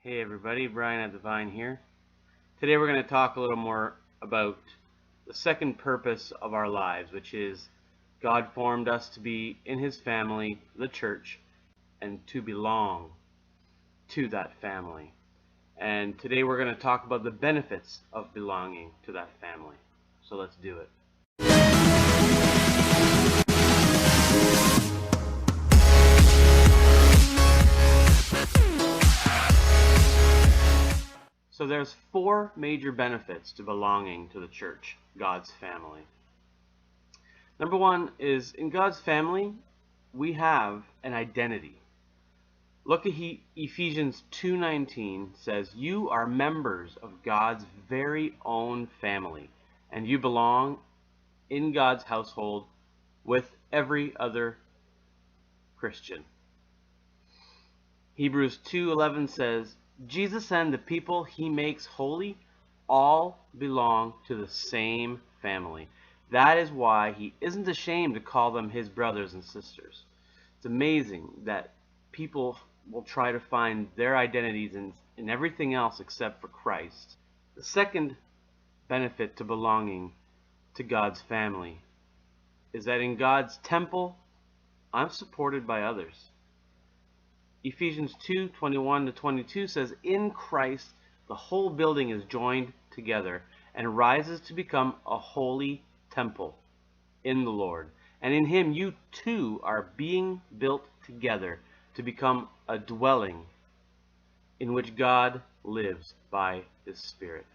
Hey everybody, Brian at Divine here. Today we're going to talk a little more about the second purpose of our lives, which is God formed us to be in His family, the church, and to belong to that family. And today we're going to talk about the benefits of belonging to that family. So let's do it. So there's four major benefits to belonging to the church, God's family. Number one is, in God's family, we have an identity. Look at Ephesians 2:19 says, "You are members of God's very own family, and you belong in God's household with every other Christian." Hebrews 2:11 says, "Jesus and the people He makes holy all belong to the same family. That is why He isn't ashamed to call them His brothers and sisters." It's amazing that people will try to find their identities in everything else except for Christ. The second benefit to belonging to God's family is that in God's temple, I'm supported by others. Ephesians 2:21-22 says, "In Christ, the whole building is joined together and rises to become a holy temple in the Lord. And in Him you too are being built together to become a dwelling in which God lives by His Spirit."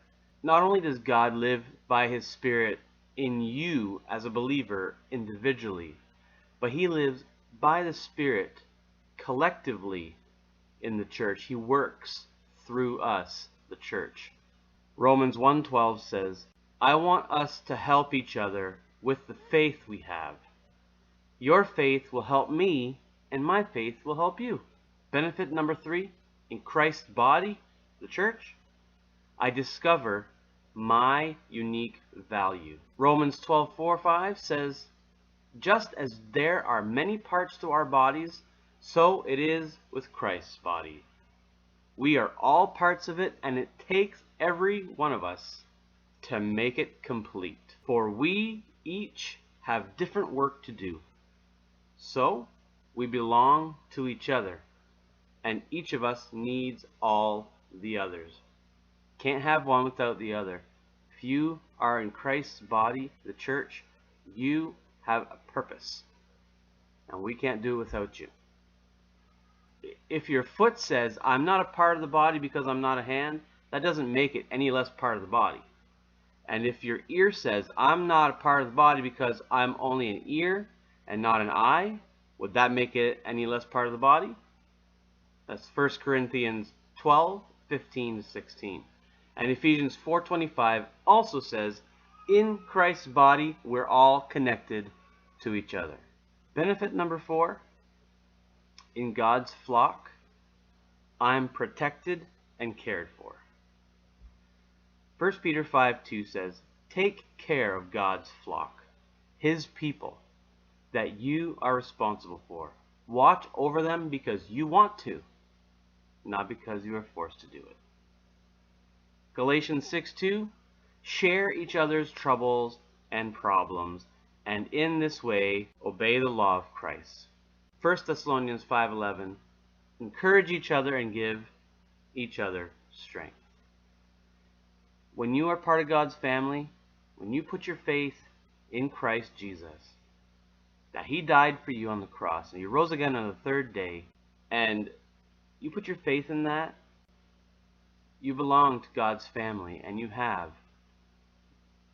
Not only does God live by His Spirit in you as a believer individually, but He lives by the Spirit collectively in the church. He works through us, the church. Romans 1:12 says, "I want us to help each other with the faith we have. Your faith will help me, and my faith will help you." Benefit number 3, in Christ's body, the church, I discover my unique value. Romans 12:4-5 says, "Just as there are many parts to our bodies, so it is with Christ's body. We are all parts of it, and it takes every one of us to make it complete. For we each have different work to do. So we belong to each other, and each of us needs all the others. Can't have one without the other. If you are in Christ's body, the church, you have a purpose, and we can't do it without you. If your foot says, "I'm not a part of the body because I'm not a hand," that doesn't make it any less part of the body. And if your ear says, "I'm not a part of the body because I'm only an ear and not an eye," would that make it any less part of the body? That's 1 Corinthians 12:15-16. And Ephesians 4:25 also says, "In Christ's body, we're all connected to each other." Benefit number 4, in God's flock, I'm protected and cared for. 1 Peter 5:2 says, "Take care of God's flock, His people, that you are responsible for. Watch over them because you want to, not because you are forced to do it." Galatians 6:2, "Share each other's troubles and problems, and in this way obey the law of Christ." 1 Thessalonians 5:11, "Encourage each other and give each other strength." When you are part of God's family, when you put your faith in Christ Jesus, that He died for you on the cross, and He rose again on the third day, and you put your faith in that, you belong to God's family, and you have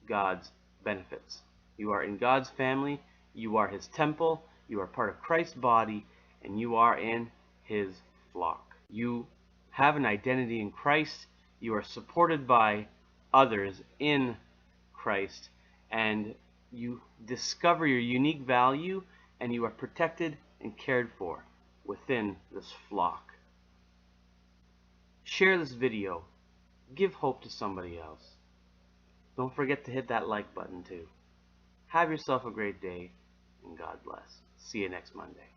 God's benefits. You are in God's family, you are His temple, you are part of Christ's body, and you are in His flock. You have an identity in Christ, you are supported by others in Christ, and you discover your unique value, and you are protected and cared for within this flock. Share this video. Give hope to somebody else. Don't forget to hit that like button too. Have yourself a great day, and God bless. See you next Monday.